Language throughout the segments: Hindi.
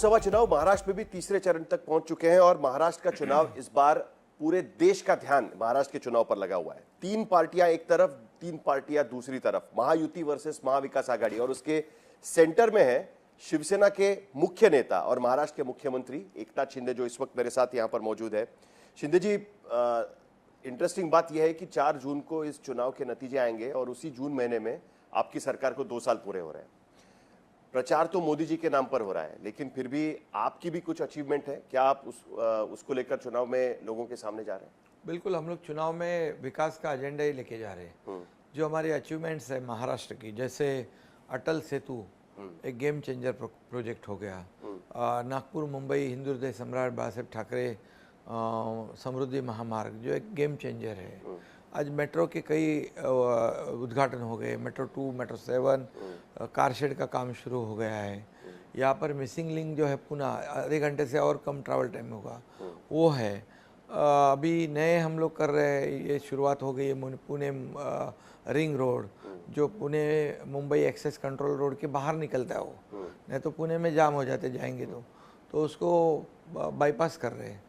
लोकसभा चुनाव महाराष्ट्र में भी तीसरे चरण तक पहुंच चुके हैं और महाराष्ट्र का चुनाव इस बार पूरे देश का ध्यान महाराष्ट्र के चुनाव पर लगा हुआ है। तीन पार्टियां एक तरफ, तीन पार्टियां दूसरी तरफ, महायुति वर्सेस महाविकास आघाड़ी, और उसके सेंटर में है शिवसेना के मुख्य नेता और महाराष्ट्र के मुख्यमंत्री एकनाथ शिंदे, जो इस वक्त मेरे साथ यहां पर मौजूद है। शिंदे जी, इंटरेस्टिंग बात यह है कि 4 जून को इस चुनाव के नतीजे आएंगे और उसी जून महीने में आपकी सरकार को 2 साल पूरे हो रहे हैं। प्रचार तो मोदी जी के नाम पर हो रहा है, लेकिन फिर भी आपकी भी कुछ अचीवमेंट है क्या? आप उसको लेकर चुनाव में लोगों के सामने जा रहे हैं? बिल्कुल, हम लोग चुनाव में विकास का एजेंडा ही लेके जा रहे हैं। जो हमारी अचीवमेंट्स है महाराष्ट्र की, जैसे अटल सेतु एक गेम चेंजर प्रोजेक्ट हो गया, नागपुर मुंबई हिंदू हृदय सम्राट बाला साहेब ठाकरे समृद्धि महामार्ग जो एक गेम चेंजर है। आज मेट्रो के कई उद्घाटन हो गए, मेट्रो 2, मेट्रो 7, कार शेड का काम शुरू हो गया है। यहाँ पर मिसिंग लिंक जो है पुणे, आधे घंटे से और कम ट्रैवल टाइम होगा, वो है। अभी नए हम लोग कर रहे हैं, ये शुरुआत हो गई है पुणे रिंग रोड, जो Pune Mumbai access control road के बाहर निकलता है वो, नहीं तो पुणे में जाम हो जाते जाएंगे तो उसको बाईपास कर रहे हैं,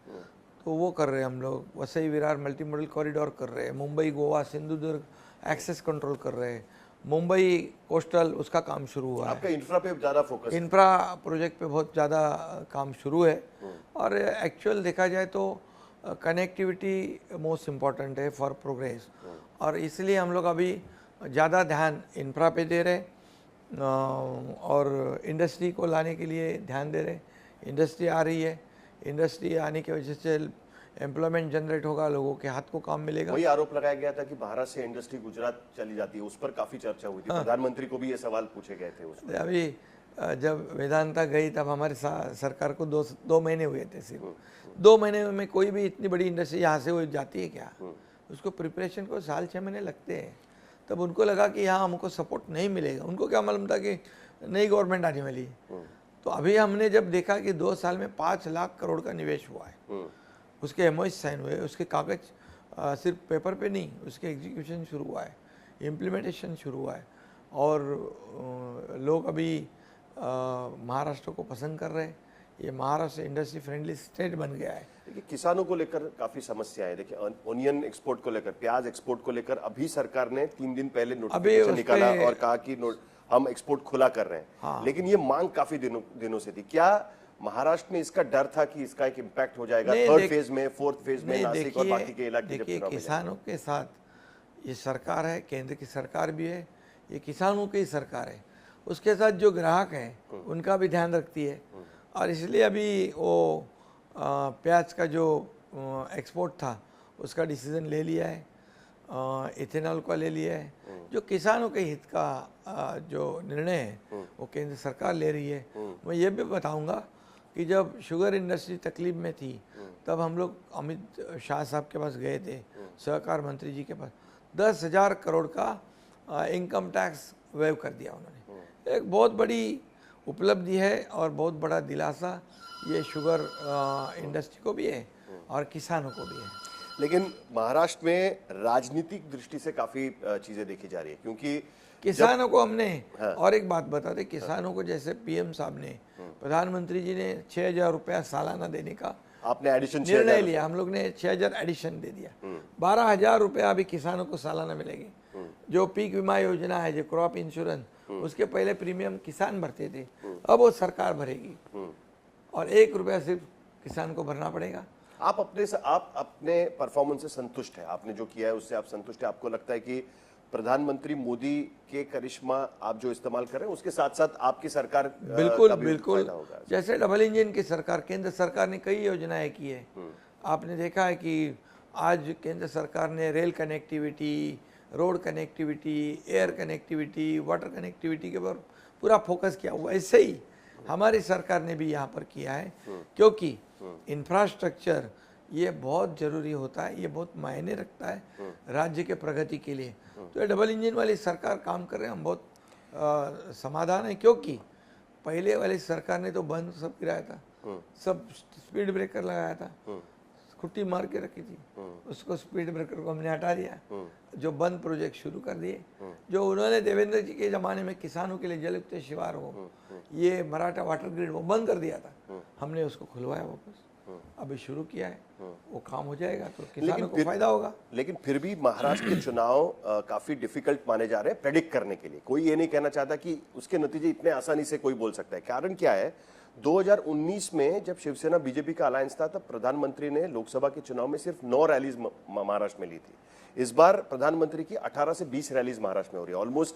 तो वो कर रहे हैं हम लोग। Vasai Virar multi modal corridor कर रहे हैं, मुंबई गोवा सिंधुदुर्ग एक्सेस कंट्रोल कर रहे हैं, मुंबई कोस्टल उसका काम शुरू हुआ है। आपका इंफ्रा पे ज़्यादा फोकस? इंफ्रा प्रोजेक्ट पे बहुत ज़्यादा काम शुरू है, और एक्चुअल देखा जाए तो कनेक्टिविटी मोस्ट इम्पॉर्टेंट है फॉर प्रोग्रेस, और इसलिए हम लोग अभी ज़्यादा ध्यान इंफ्रा पे दे रहे और इंडस्ट्री को लाने के लिए ध्यान दे रहे। इंडस्ट्री आ रही है, इंडस्ट्री आने की वजह से एम्प्लॉयमेंट जनरेट होगा, लोगों के हाथ को काम मिलेगा। वही आरोप लगाया गया था कि महाराष्ट्र से इंडस्ट्री गुजरात चली जाती है, उस पर काफी चर्चा हुई थी। प्रधानमंत्री को भी ये सवाल पूछे गए थे उसमें। अभी जब वेदांता गई तब हमारे सरकार को 2 महीने हुए थे सिर्फ। 2 महीने में कोई भी इतनी बड़ी इंडस्ट्री यहाँ से वो जाती है क्या? उसको प्रिपरेशन को 4-6 महीने लगते हैं। तब उनको लगा कि यहाँ हमको सपोर्ट नहीं मिलेगा। उनको क्या मालूम था कि नई गवर्नमेंट आने वाली है। तो अभी हमने जब देखा कि 2 साल में 5 लाख करोड़ का निवेश हुआ है, उसके एमओएस साइन हुए, उसके कागज सिर्फ पेपर पे नहीं, उसके एग्जीक्यूशन शुरू हुआ है, इम्प्लीमेंटेशन शुरू हुआ है, और लोग अभी महाराष्ट्र को पसंद कर रहे हैं। ये महाराष्ट्र इंडस्ट्री फ्रेंडली स्टेट बन गया है। देखिए, किसानों को लेकर काफी समस्या है। देखिए, ओनियन एक्सपोर्ट को लेकर, प्याज एक्सपोर्ट को लेकर अभी सरकार ने 3 दिन पहले नोटिफिकेशन निकाला और कहा कि हम एक्सपोर्ट खुला कर रहे हैं। हाँ। लेकिन ये मांग काफी दिनों से थी। क्या महाराष्ट्र में इसका डर था कि इसका एक इम्पैक्ट हो जाएगा 3rd फेज में, 4th फेज में नासिक और बाकी के इलाके? देखिए, किसानों के साथ ये सरकार है, केंद्र की सरकार भी है, ये किसानों की सरकार है। उसके साथ जो ग्राहक हैं उनका भी ध्यान रखती है, और इसलिए अभी वो प्याज का जो एक्सपोर्ट था उसका डिसीजन ले लिया है, इथेनॉल का ले लिया है। जो किसानों के हित का जो निर्णय है वो केंद्र सरकार ले रही है। मैं ये भी बताऊंगा कि जब शुगर इंडस्ट्री तकलीफ में थी तब हम लोग अमित शाह साहब के पास गए थे, सहकार मंत्री जी के पास। 10,000 करोड़ का इनकम टैक्स वेव कर दिया उन्होंने। एक बहुत बड़ी उपलब्धि है और बहुत बड़ा दिलासा ये शुगर इंडस्ट्री को भी है और किसानों को भी है। लेकिन महाराष्ट्र में राजनीतिक दृष्टि से काफी चीजें देखी जा रही है, क्योंकि किसानों को हमने और एक बात बताते, किसानों को जैसे पीएम साहब ने, प्रधानमंत्री जी ने 6,000 रुपया सालाना देने का आपने एडिशन निर्णय लिया। हम लोग ने 6,000 एडिशन दे दिया। 12,000 रुपया अभी किसानों को सालाना मिलेंगे। जो पीक बीमा योजना है, जो क्रॉप इंश्योरेंस, उसके पहले प्रीमियम किसान भरते थे, अब वो सरकार भरेगी, और 1 रुपया सिर्फ किसान को भरना पड़ेगा। आप अपने परफॉर्मेंस से संतुष्ट है? आपने जो किया है उससे आप संतुष्ट है? आपको लगता है कि प्रधानमंत्री मोदी के करिश्मा आप जो इस्तेमाल कर रहे हैं उसके साथ साथ आपकी सरकार बिल्कुल जैसे डबल इंजन की सरकार, केंद्र सरकार ने कई योजनाएं की है। आपने देखा है कि आज केंद्र सरकार ने rail connectivity, road connectivity, air connectivity, water connectivity के ऊपर पूरा फोकस किया हुआ। ऐसे ही हमारी सरकार ने भी यहाँ पर किया है, क्योंकि इंफ्रास्ट्रक्चर ये बहुत ज़रूरी होता है, ये बहुत मायने रखता है राज्य के प्रगति के लिए। तो ये डबल इंजन वाली सरकार काम कर रहे हैं, हम बहुत समाधान है। क्योंकि पहले वाली सरकार ने तो बंद सब गिराया था, सब स्पीड ब्रेकर लगाया था, खुट्टी मार के रखी थी, उसको स्पीड ब्रेकर को हमने हटा दिया, जो बंद प्रोजेक्ट शुरू कर दिए। जो उन्होंने देवेंद्र जी के ज़माने में किसानों के लिए जल युक्त शिवार हो, ये मराठा वाटर ग्रिड वो बंद कर दिया था। हमने उसको खुलवाया वापस, अभी शुरू किया है, वो काम हो जाएगा तो लेकिन किसानों को फायदा होगा। लेकिन फिर भी महाराष्ट्र के चुनाव काफी डिफिकल्ट माने जा रहे हैं प्रेडिक्ट करने के लिए। कोई ये नहीं कहना चाहता कि उसके नतीजे इतने आसानी से कोई बोल सकता है। कारण क्या है, 2019 में जब शिवसेना बीजेपी का अलायंस था तब प्रधानमंत्री ने लोकसभा के चुनाव में सिर्फ 9 रैलीज महाराष्ट्र में ली थी। इस बार प्रधानमंत्री की 18 से 20 रैलीज महाराष्ट्र में हो रही है। ऑलमोस्ट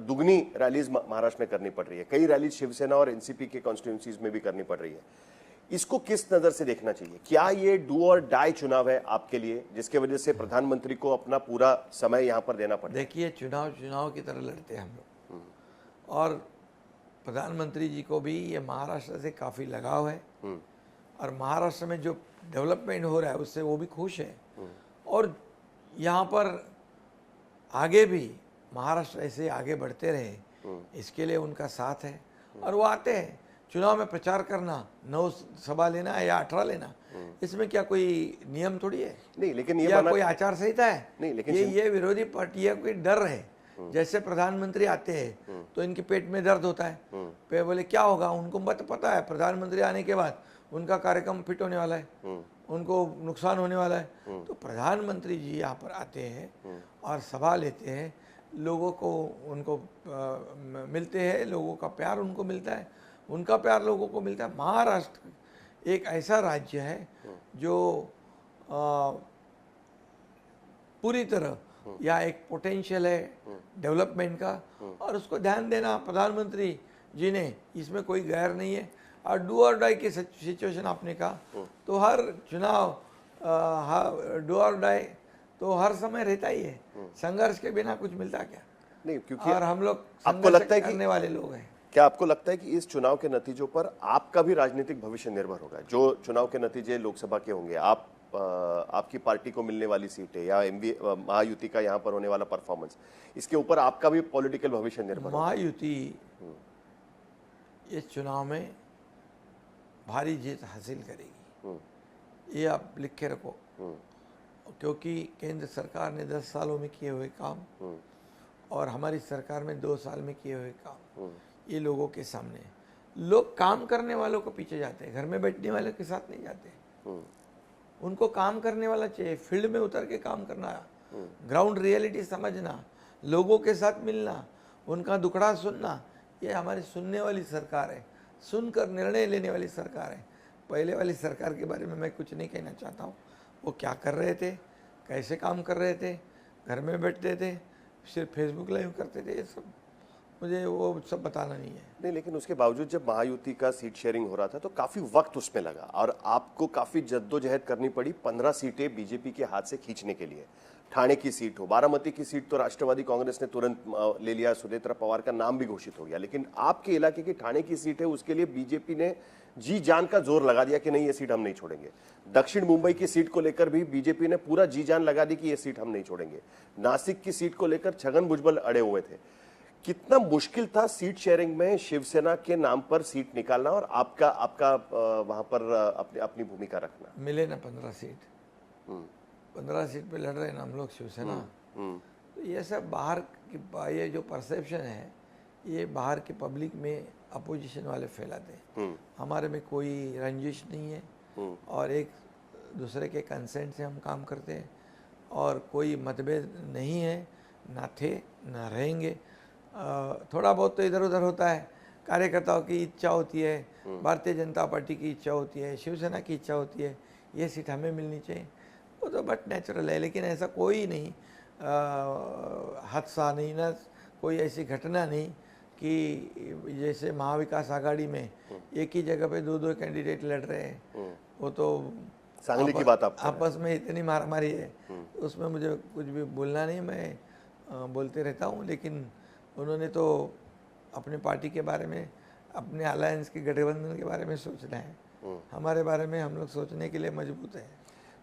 दुगनी रैलीज महाराष्ट्र में करनी पड़ रही है। कई रैलीज शिवसेना और एनसीपी के कॉन्स्टिट्यूंसीज में भी करनी पड़ रही है। इसको किस नजर से देखना चाहिए? क्या ये डू और डाई चुनाव है आपके लिए, जिसके वजह से प्रधानमंत्री को अपना पूरा समय यहां पर देना पड़ता है? देखिए, चुनाव की तरह लड़ते हैं हम लोग, और प्रधानमंत्री जी को भी ये महाराष्ट्र से काफ़ी लगाव है, और महाराष्ट्र में जो डेवलपमेंट हो रहा है उससे वो भी खुश है, और यहाँ पर आगे भी महाराष्ट्र ऐसे आगे बढ़ते रहे इसके लिए उनका साथ है। और वो आते हैं चुनाव में प्रचार करना, 9 सभा लेना है या 18 लेना, इसमें क्या कोई नियम थोड़ी है? नहीं, लेकिन ये या कोई आचार संहिता है? नहीं, लेकिन ये विरोधी पार्टियां कोई डर है। जैसे प्रधानमंत्री आते हैं तो इनके पेट में दर्द होता है, पे बोले क्या होगा, उनको पता है प्रधानमंत्री आने के बाद उनका कार्यक्रम फिट होने वाला है, उनको नुकसान होने वाला है। तो प्रधानमंत्री जी यहाँ पर आते हैं और सभा लेते हैं, लोगों को उनको मिलते हैं, लोगों का प्यार उनको मिलता है, उनका प्यार लोगों को मिलता है। महाराष्ट्र एक ऐसा राज्य है जो पूरी तरह या एक पोटेंशियल है डेवलपमेंट का, और उसको ध्यान देना प्रधानमंत्री जी ने, इसमें कोई गैर नहीं है। और डू और डाई की सिचुएशन आपने कहा, तो हर चुनाव डू और डाई तो हर समय रहता ही है। संघर्ष के बिना कुछ मिलता क्या? नहीं, क्योंकि और हम लोग आपको लगता है कि करने वाले लोग हैं। क्या आपको लगता है कि इस चुनाव के नतीजों पर आपका भी राजनीतिक भविष्य निर्भर होगा? जो चुनाव के नतीजे लोकसभा के होंगे, आपकी पार्टी को मिलने वाली सीटें या महायुति का यहाँ पर होने वाला परफॉर्मेंस, इसके ऊपर आपका भी पॉलिटिकल भविष्य निर्भर होगा? महायुति इस चुनाव में भारी जीत हासिल करेगी, ये आप लिख के रखो, क्योंकि केंद्र सरकार ने 10 सालों में किए हुए काम और हमारी सरकार में 2 साल में किए हुए काम, ये लोगों के सामने। लोग काम करने वालों को पीछे जाते हैं, घर में बैठने वाले के साथ नहीं जाते। उनको काम करने वाला चाहिए, फील्ड में उतर के काम करना, ग्राउंड रियलिटी समझना, लोगों के साथ मिलना, उनका दुखड़ा सुनना। ये हमारी सुनने वाली सरकार है, सुनकर निर्णय लेने वाली सरकार है। पहले वाली सरकार के बारे में मैं कुछ नहीं कहना चाहता हूँ। वो क्या कर रहे थे, कैसे काम कर रहे थे, घर में बैठते थे, सिर्फ फेसबुक लाइव करते थे, ये सब मुझे वो सब बताना नहीं है। नहीं, लेकिन उसके बावजूद जब महायुति का सीट शेयरिंग हो रहा था तो काफी वक्त उसमें लगा और आपको काफी जद्दोजहद करनी पड़ी 15 सीटें बीजेपी के हाथ से खींचने के लिए। ठाणे की सीट हो, बारामती की सीट तो राष्ट्रवादी कांग्रेस ने तुरंत ले लिया, सुनेत्रा पवार का नाम भी घोषित हो गया, लेकिन आपके इलाके की ठाणे की सीट है, उसके लिए बीजेपी ने जी जान का जोर लगा दिया कि नहीं, ये सीट हम नहीं छोड़ेंगे। दक्षिण मुंबई की सीट को लेकर भी बीजेपी ने पूरा जी जान लगा दी कि ये सीट हम नहीं छोड़ेंगे। नासिक की सीट को लेकर छगन भुजबल अड़े हुए थे। कितना मुश्किल था सीट शेयरिंग में शिवसेना के नाम पर सीट निकालना और आपका वहां पर अपनी भूमिका रखना? मिले ना 15 सीट, 15 सीट पे लड़ रहे हैं ना हम लोग शिवसेना। तो ये सब बाहर की, ये जो परसेप्शन है ये बाहर के पब्लिक में अपोजिशन वाले फैलाते हैं। हमारे में कोई रंजिश नहीं है और एक दूसरे के कंसेंट से हम काम करते हैं और कोई मतभेद नहीं है, ना थे ना रहेंगे। थोड़ा बहुत तो इधर उधर होता है, कार्यकर्ताओं की इच्छा होती है, भारतीय जनता पार्टी की इच्छा होती है, शिवसेना की इच्छा होती है ये सीट हमें मिलनी चाहिए, वो तो बट नेचुरल है। लेकिन ऐसा कोई नहीं हादसा नहीं, ना कोई ऐसी घटना नहीं कि जैसे महाविकास आघाड़ी में एक ही जगह पे 2-2 कैंडिडेट लड़ रहे हैं। वो तो सांगली की बात आपस में इतनी मारामारी है, उसमें मुझे कुछ भी बोलना नहीं, मैं बोलते रहता हूँ। लेकिन उन्होंने तो अपनी पार्टी के बारे में, अपने अलायंस के गठबंधन के बारे में सोचना है, हमारे बारे में हम लोग सोचने के लिए मजबूत हैं।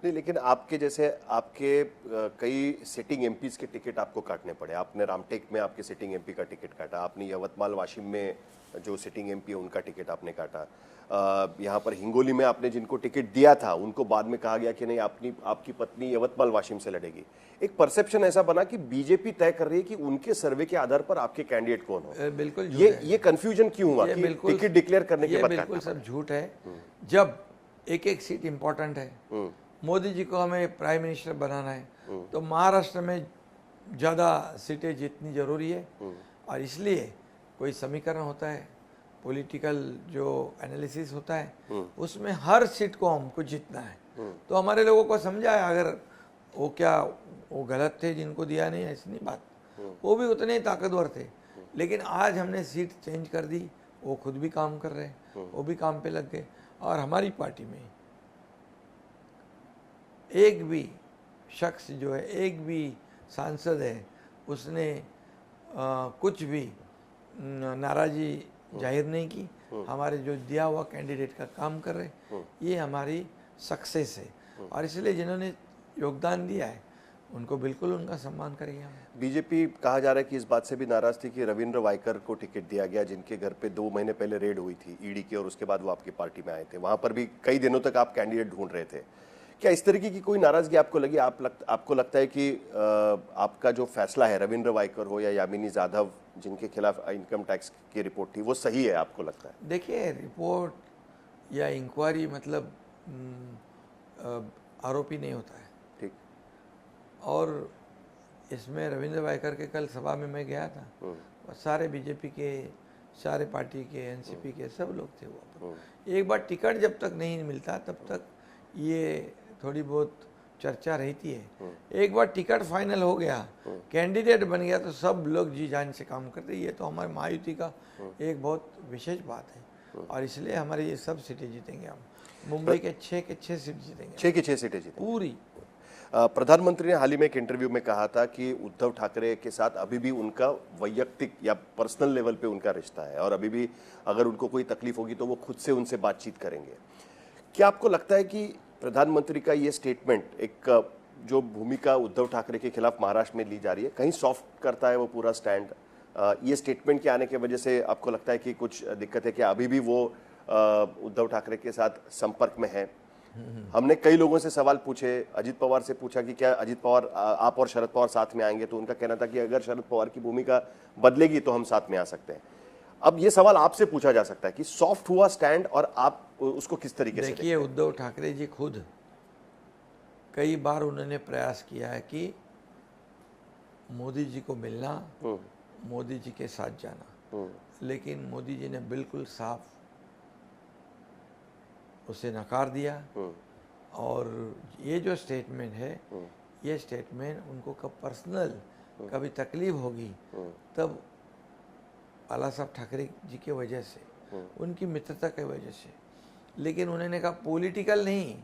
नहीं, लेकिन आपके जैसे आपके कई सिटिंग एमपीज के टिकट आपको काटने पड़े। आपने रामटेक में आपके सिटिंग एमपी का टिकट काटा, आपने यवतमाल वाशिम में जो सिटिंग एमपी है उनका टिकट आपने काटा, यहाँ पर हिंगोली में आपने जिनको टिकट दिया था उनको बाद में कहा गया कि नहीं, आपकी पत्नी यवतमाल वाशिम से लड़ेगी। एक परसेप्शन ऐसा बना कि बीजेपी तय कर रही है कि उनके सर्वे के आधार पर आपके कैंडिडेट कौन हो। बिल्कुल ये कंफ्यूजन क्यों हुआ कि टिकट डिक्लेयर करने के बाद बिल्कुल सब झूठ है। जब एक एक सीट इंपॉर्टेंट है, मोदी जी को हमें प्राइम मिनिस्टर बनाना है, तो महाराष्ट्र में ज़्यादा सीटें जीतनी जरूरी है। और इसलिए कोई समीकरण होता है, पॉलिटिकल जो एनालिसिस होता है, उसमें हर सीट को हमको जीतना है। तो हमारे लोगों को समझा है, अगर वो गलत थे जिनको दिया नहीं, ऐसी नहीं बात, वो भी उतने ही ताकतवर थे। लेकिन आज हमने सीट चेंज कर दी, वो खुद भी काम कर रहे हैं, वो भी काम पे लग गए। और हमारी पार्टी में एक भी शख्स जो है, एक भी सांसद है, उसने कुछ भी नाराज़ी जाहिर नहीं की। हमारे जो दिया हुआ कैंडिडेट का काम कर रहे, ये हमारी सक्सेस है। और इसलिए जिन्होंने योगदान दिया है उनको बिल्कुल उनका सम्मान करेंगे हम। बीजेपी कहा जा रहा है कि इस बात से भी नाराज थी कि रविंद्र वाइकर को टिकट दिया गया, जिनके घर पे 2 महीने पहले रेड हुई थी ईडी की, और उसके बाद वो आपकी पार्टी में आए थे। वहां पर भी कई दिनों तक आप कैंडिडेट ढूंढ रहे थे। क्या इस तरीके की कोई नाराजगी आपको लगी? आपको लगता है कि आपका जो फैसला है, रविंद्र वाइकर हो या यामिनी जाधव जिनके खिलाफ इनकम टैक्स की रिपोर्ट थी, वो सही है आपको लगता है? देखिए, रिपोर्ट या इंक्वायरी मतलब आरोपी नहीं होता है। ठीक। और इसमें रविंद्र वाइकर के कल सभा में मैं गया था, और सारे बीजेपी के, सारे पार्टी के, एनसीपी के सब लोग थे वो। एक बार टिकट जब तक नहीं मिलता तब तक ये थोड़ी बहुत चर्चा रहती है। एक बार टिकट फाइनल हो गया, कैंडिडेट बन गया, तो सब लोग जी जान से काम करते। ये तो हमारे महायुति का एक बहुत विशेष बात है। और इसलिए हमारे ये सब सीटें जीतेंगे हम। मुंबई के 6 सीट जीतेंगे, 6 की 6 सीटें जीतेंगे पूरी। प्रधानमंत्री ने हाल ही में एक इंटरव्यू में कहा था कि उद्धव ठाकरे के साथ अभी भी उनका वैयक्तिक या पर्सनल लेवल पे उनका रिश्ता है, और अभी भी अगर उनको कोई तकलीफ होगी तो वो खुद से उनसे बातचीत करेंगे। क्या आपको लगता है कि प्रधानमंत्री का ये स्टेटमेंट, एक जो भूमिका उद्धव ठाकरे के खिलाफ महाराष्ट्र में ली जा रही है, कहीं सॉफ्ट करता है वो पूरा स्टैंड? ये स्टेटमेंट के आने की वजह से आपको लगता है कि कुछ दिक्कत है? क्या अभी भी वो उद्धव ठाकरे के साथ संपर्क में है? हमने कई लोगों से सवाल पूछे, अजित पवार से पूछा कि क्या अजित पवार, आप और शरद पवार साथ में आएंगे, तो उनका कहना था कि अगर शरद पवार की भूमिका बदलेगी तो हम साथ में आ सकते हैं। अब ये सवाल आपसे पूछा जा सकता है कि सॉफ्ट हुआ स्टैंड, और आप उसको किस तरीके से देखिए, उद्धव ठाकरे जी खुद कई बार उन्होंने प्रयास किया है कि मोदी जी को मिलना, मोदी जी के साथ जाना, लेकिन मोदी जी ने बिल्कुल साफ उसे नकार दिया। और ये जो स्टेटमेंट है, ये स्टेटमेंट उनको कब पर्सनल कभी तकलीफ होगी तब बाला साहब ठाकरे जी की वजह से, उनकी मित्रता की वजह से, लेकिन उन्होंने कहा पॉलिटिकल नहीं,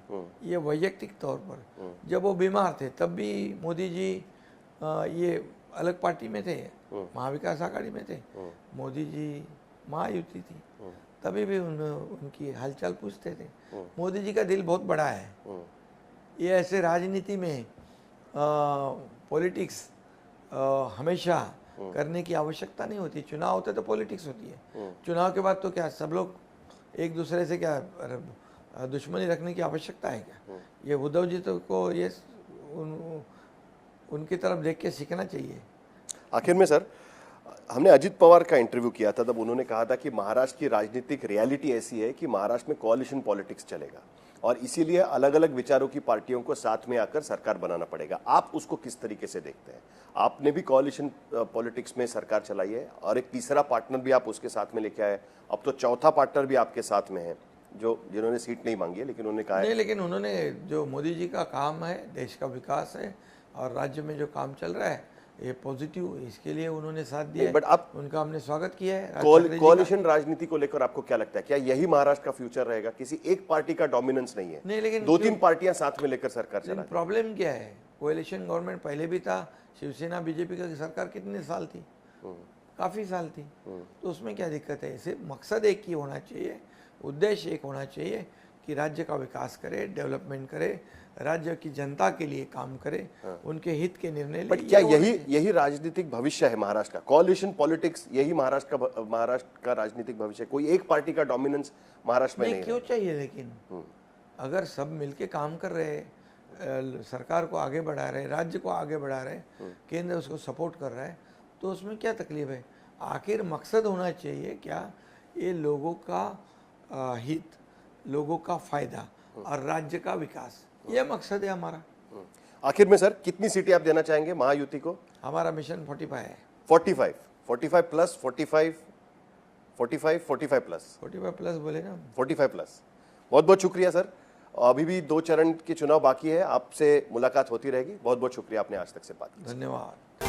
ये वैयक्तिक तौर पर। जब वो बीमार थे तब भी मोदी जी ये अलग पार्टी में थे, महाविकास आघाड़ी में थे, मोदी जी महायुति थी, तभी भी उनकी हालचाल पूछते थे। मोदी जी का दिल बहुत बड़ा है। ये ऐसे राजनीति में पॉलिटिक्स हमेशा करने की आवश्यकता नहीं होती। चुनाव होते तो पॉलिटिक्स होती है, चुनाव के बाद तो क्या सब लोग एक दूसरे से क्या दुश्मनी रखने की आवश्यकता है क्या? ये उद्धव जी तो को ये उनकी तरफ देख के सीखना चाहिए। आखिर में सर, हमने अजित पवार का इंटरव्यू किया था, तब उन्होंने कहा था कि महाराष्ट्र की राजनीतिक रियलिटी ऐसी है कि महाराष्ट्र में कोalition पॉलिटिक्स चलेगा, और इसीलिए अलग अलग विचारों की पार्टियों को साथ में आकर सरकार बनाना पड़ेगा। आप उसको किस तरीके से देखते हैं? आपने भी कोalition पॉलिटिक्स में सरकार चलाई है, और एक तीसरा पार्टनर भी आप उसके साथ में लेके आए, अब तो चौथा पार्टनर भी आपके साथ में है, जिन्होंने सीट नहीं मांगी है, लेकिन उन्होंने कहा नहीं, लेकिन उन्होंने जो मोदी जी का काम है, देश का विकास है, और राज्य में जो काम चल रहा है ये पॉजिटिव, इसके लिए उन्होंने साथ दिया। बट आप उनका हमने स्वागत किया है। कोalition राजनीति को लेकर आपको क्या लगता है? क्या यही महाराष्ट्र का फ्यूचर रहेगा? किसी एक पार्टी का डोमिनेंस नहीं है, नहीं, लेकिन 2-3 पार्टियां साथ में लेकर सरकार चला। प्रॉब्लम क्या है? कोalition गवर्नमेंट पहले भी था, शिवसेना बीजेपी का सरकार कितने साल थी? काफी साल थी, तो उसमें क्या दिक्कत है? सिर्फ मकसद एक ही होना चाहिए, उद्देश्य एक होना चाहिए कि राज्य का विकास करे, डेवलपमेंट करे, राज्य की जनता के लिए काम करे, उनके हित के निर्णय ले। बट क्या यही राजनीतिक भविष्य है महाराष्ट्र का? कॉलिशन पॉलिटिक्स यही महाराष्ट्र का राजनीतिक भविष्य है? कोई एक पार्टी का डोमिनेंस महाराष्ट्र में नहीं क्यों चाहिए? लेकिन अगर सब मिलके काम कर रहे, सरकार को आगे बढ़ा रहे, राज्य को आगे बढ़ा रहे, केंद्र उसको सपोर्ट कर रहा है, तो उसमें क्या तकलीफ है? आखिर मकसद होना चाहिए क्या? ये लोगों का हित, लोगों का फायदा और राज्य का विकास, ये मकसद है हमारा। आखिर में सर कितनी सीटें आप देना चाहेंगे महायुति को? हमारा मिशन 45 है। 45 प्लस 45 प्लस बोले ना। 45 प्लस। बहुत बहुत शुक्रिया सर। अभी भी 2 चरण के चुनाव बाकी है, आपसे मुलाकात होती रहेगी। बहुत बहुत शुक्रिया, आपने आज तक से बात की। धन्यवाद।